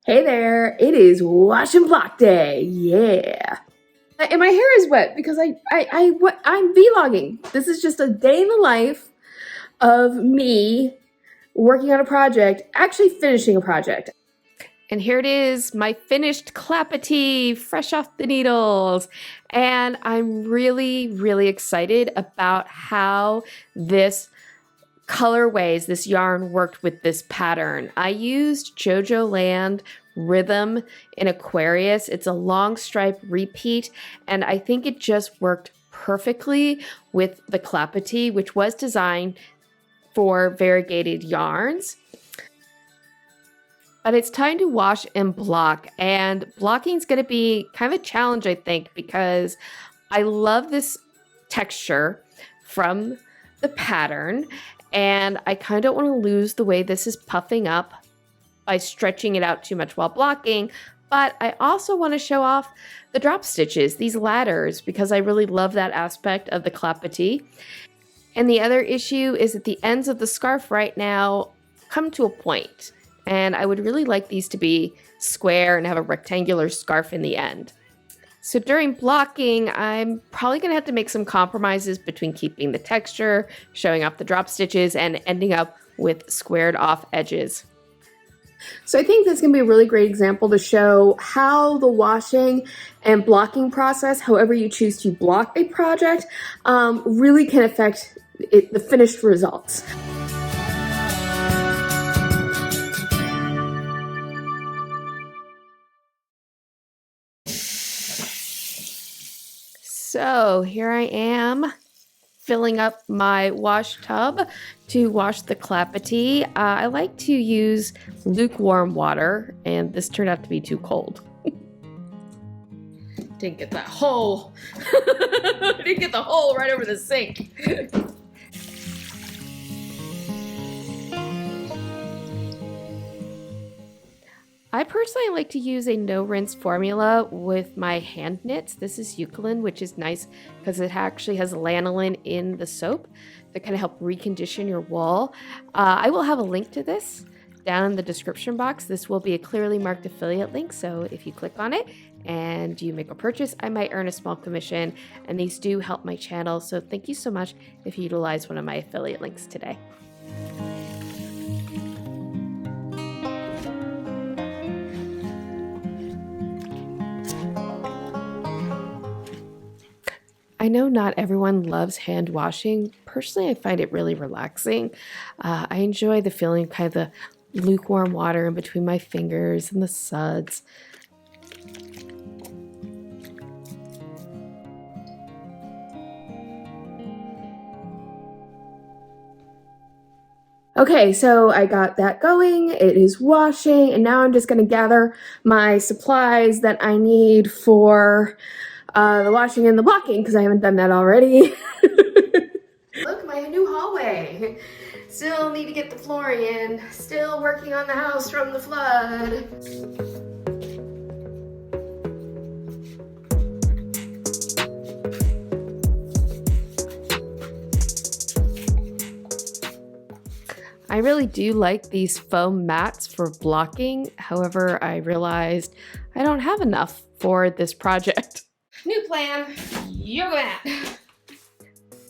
Hey there, it is wash and block day, yeah. And my hair is wet because I'm vlogging. This is just a day in the life of me working on a project, actually finishing a project. And here it is, my finished Clapotis, fresh off the needles. And I'm really excited about how this this yarn worked with this pattern. I used JoJo Land Rhythm in Aquarius. It's a long stripe repeat, and I think it just worked perfectly with the Clapotis, which was designed for variegated yarns. But it's time to wash and block, and blocking is going to be kind of a challenge, I think, because I love this texture from the pattern, and I kind of don't want to lose the way this is puffing up by stretching it out too much while blocking, but I also want to show off the drop stitches, these ladders, because I really love that aspect of the Clapotis. And the other issue is that the ends of the scarf right now come to a point, and I would really like these to be square and have a rectangular scarf in the end. So during blocking, I'm probably going to have to make some compromises between keeping the texture, showing off the drop stitches, and ending up with squared off edges. So I think that's going to be a really great example to show how the washing and blocking process, however you choose to block a project, really can affect the finished results. So here I am filling up my wash tub to wash the Clapotis. I like to use lukewarm water, and this turned out to be too cold. Didn't get that hole. Didn't get the hole right over the sink. I personally like to use a no-rinse formula with my hand knits. This is Eucalyptus, which is nice because it actually has lanolin in the soap that kind of help recondition your wool. I will have a link to this down in the description box. This will be a clearly marked affiliate link, so if you click on it and you make a purchase, I might earn a small commission, and these do help my channel, so thank you so much if you utilize one of my affiliate links today. I know not everyone loves hand washing. Personally, I find it really relaxing. I enjoy the feeling, kind of the lukewarm water in between my fingers and the suds. Okay, so I got that going. It is washing, and now I'm just going to gather my supplies that I need for the washing and the blocking, because I haven't done that already. Look, my new hallway. Still need to get the flooring in. Still working on the house from the flood. I really do like these foam mats for blocking. However, I realized I don't have enough for this project. New plan, yoga mat.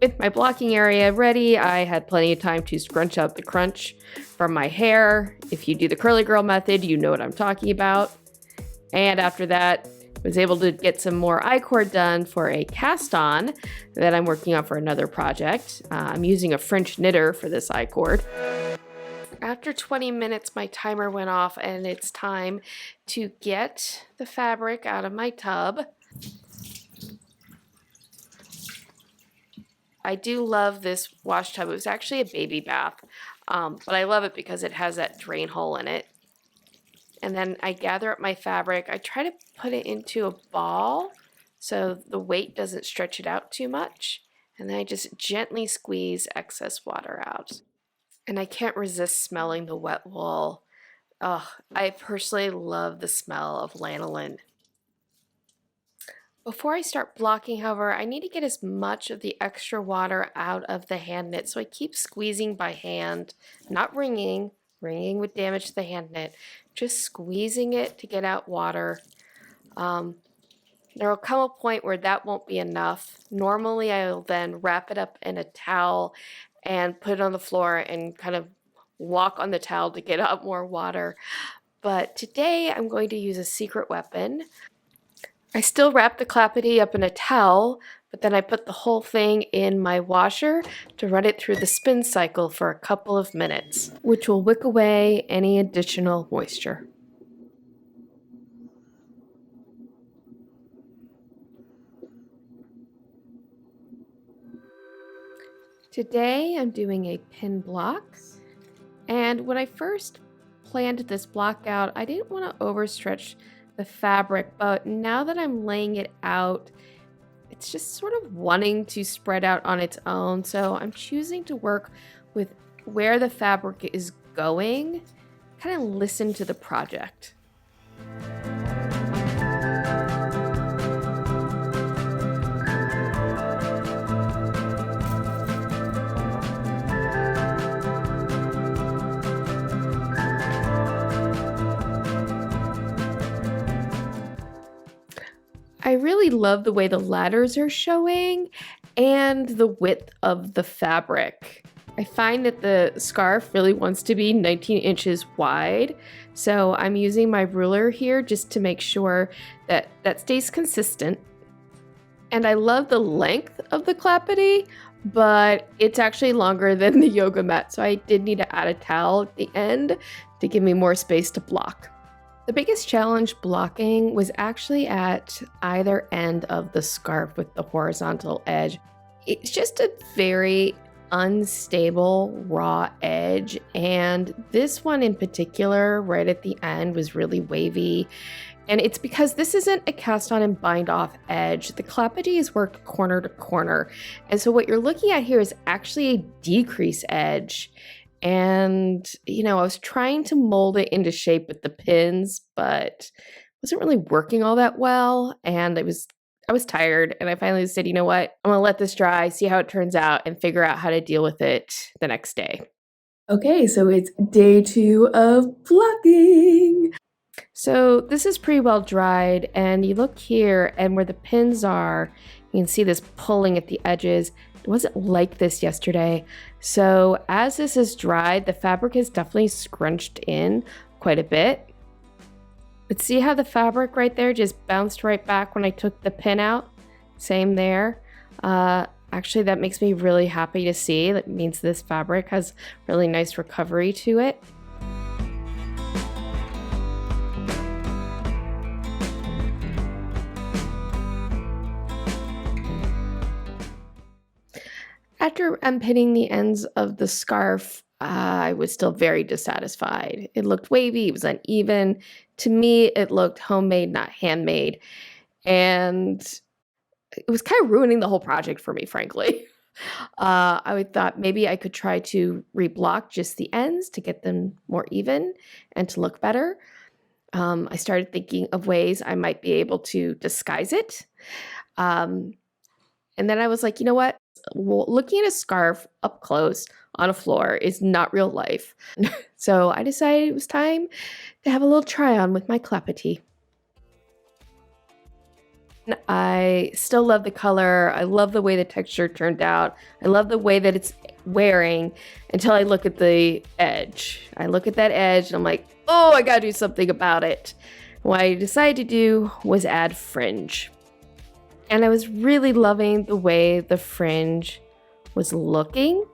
With my blocking area ready, I had plenty of time to scrunch out the crunch from my hair. If you do the curly girl method, you know what I'm talking about. And after that, was able to get some more I-cord done for a cast on that I'm working on for another project. I'm using a French knitter for this I-cord. After 20 minutes, my timer went off, and it's time to get the fabric out of my tub. I do love this wash tub. It was actually a baby bath, but I love it because it has that drain hole in it. And then I gather up my fabric. I try to put it into a ball so the weight doesn't stretch it out too much. And then I just gently squeeze excess water out. And I can't resist smelling the wet wool. Oh, I personally love the smell of lanolin. Before I start blocking, however, I need to get as much of the extra water out of the hand knit. So I keep squeezing by hand, not wringing, wringing would damage the hand knit, just squeezing it to get out water. There will come a point where that won't be enough. Normally, I'll then wrap it up in a towel and put it on the floor and kind of walk on the towel to get out more water. But today, I'm going to use a secret weapon. I still wrap the Clapotis up in a towel, but then I put the whole thing in my washer to run it through the spin cycle for a couple of minutes, which will wick away any additional moisture. Today I'm doing a pin block, and when I first planned this block out, I didn't want to overstretch the fabric, but now that I'm laying it out, it's just sort of wanting to spread out on its own, so I'm choosing to work with where the fabric is going, kind of listen to the project. I really love the way the ladders are showing and the width of the fabric. I find that the scarf really wants to be 19 inches wide, so I'm using my ruler here just to make sure that that stays consistent. And I love the length of the Clapotis, but it's actually longer than the yoga mat, so I did need to add a towel at the end to give me more space to block. The biggest challenge blocking was actually at either end of the scarf with the horizontal edge. It's just a very unstable raw edge, and this one in particular right at the end was really wavy, and it's because this isn't a cast on and bind off edge. The Clapotis is worked corner to corner, and so what you're looking at here is actually a decrease edge. And, I was trying to mold it into shape with the pins, but it wasn't really working all that well. And I was tired, and I finally said, you know what? I'm going to let this dry, see how it turns out, and figure out how to deal with it the next day. Okay, so it's day 2 of blocking. So this is pretty well dried, and you look here, and where the pins are, you can see this pulling at the edges. It wasn't like this yesterday. So as this is dried, the fabric is definitely scrunched in quite a bit. But see how the fabric right there just bounced right back when I took the pin out? Same there. Actually, that makes me really happy to see. That means this fabric has really nice recovery to it. After unpinning the ends of the scarf, I was still very dissatisfied. It looked wavy, it was uneven. To me, it looked homemade, not handmade. And it was kind of ruining the whole project for me, frankly. I thought maybe I could try to reblock just the ends to get them more even and to look better. I started thinking of ways I might be able to disguise it. And then I was like, you know what? Well, looking at a scarf up close on a floor is not real life. So I decided it was time to have a little try on with my Clapotis. I still love the color. I love the way the texture turned out. I love the way that it's wearing until I look at the edge. I look at that edge and I'm like, oh, I gotta do something about it. What I decided to do was add fringe. And I was really loving the way the fringe was looking.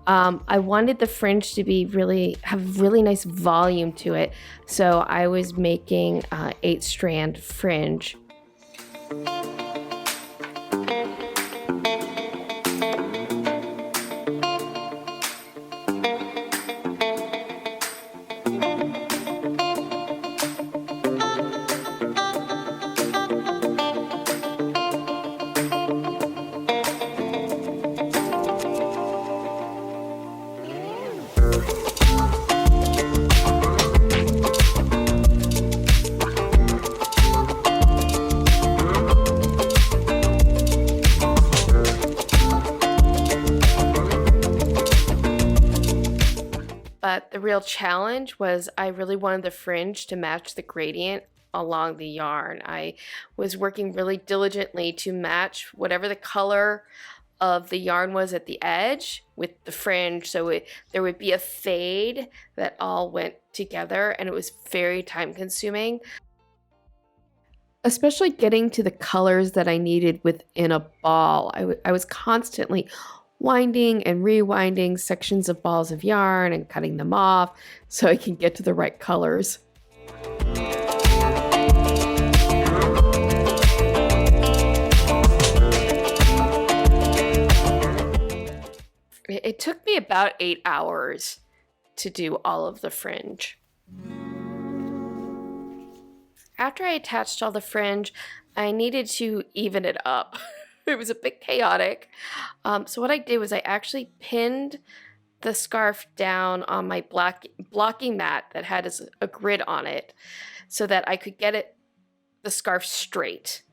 I wanted the fringe to be have really nice volume to it. So I was making 8-strand fringe. real challenge was I really wanted the fringe to match the gradient along the yarn. I was working really diligently to match whatever the color of the yarn was at the edge with the fringe, so there would be a fade that all went together, and it was very time consuming, especially getting to the colors that I needed within a ball. I was constantly winding and rewinding sections of balls of yarn and cutting them off so I can get to the right colors. It took me about 8 hours to do all of the fringe. After I attached all the fringe, I needed to even it up. It was a bit chaotic. So what I did was I actually pinned the scarf down on my blocking mat that had a grid on it so that I could get the scarf straight.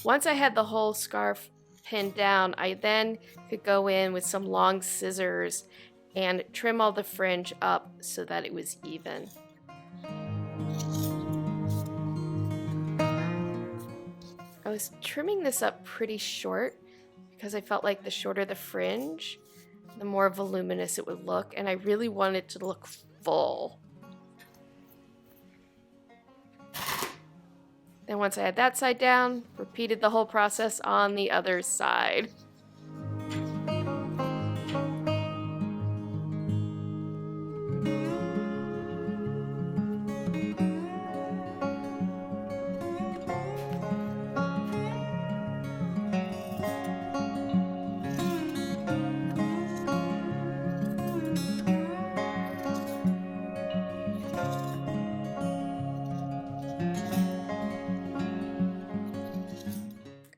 Once I had the whole scarf pinned down, I then could go in with some long scissors and trim all the fringe up so that it was even. I was trimming this up pretty short because I felt like the shorter the fringe, the more voluminous it would look, and I really wanted it to look full. Then once I had that side down, repeated the whole process on the other side.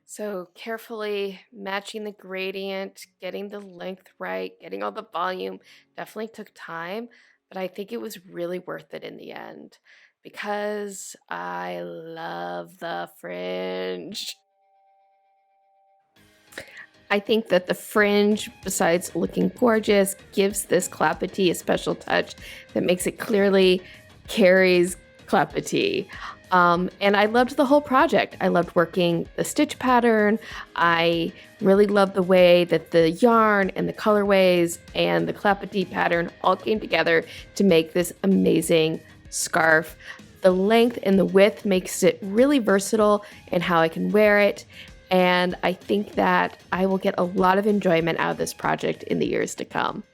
So carefully matching the gradient, getting the length right, getting all the volume definitely took time, but I think it was really worth it in the end because I love the fringe. I think that the fringe, besides looking gorgeous, gives this Clapotis a special touch that makes it clearly Carrie's Clapotis. And I loved the whole project. I loved working the stitch pattern. I really loved the way that the yarn and the colorways and the Clapotis pattern all came together to make this amazing scarf. The length and the width makes it really versatile in how I can wear it. And I think that I will get a lot of enjoyment out of this project in the years to come.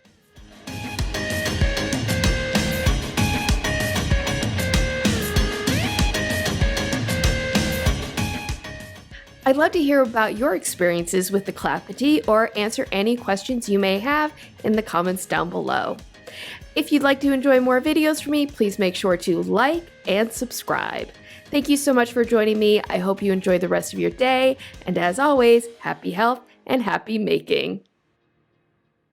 I'd love to hear about your experiences with the Clapotis or answer any questions you may have in the comments down below. If you'd like to enjoy more videos from me, please make sure to like and subscribe. Thank you so much for joining me. I hope you enjoy the rest of your day. And as always, happy health and happy making.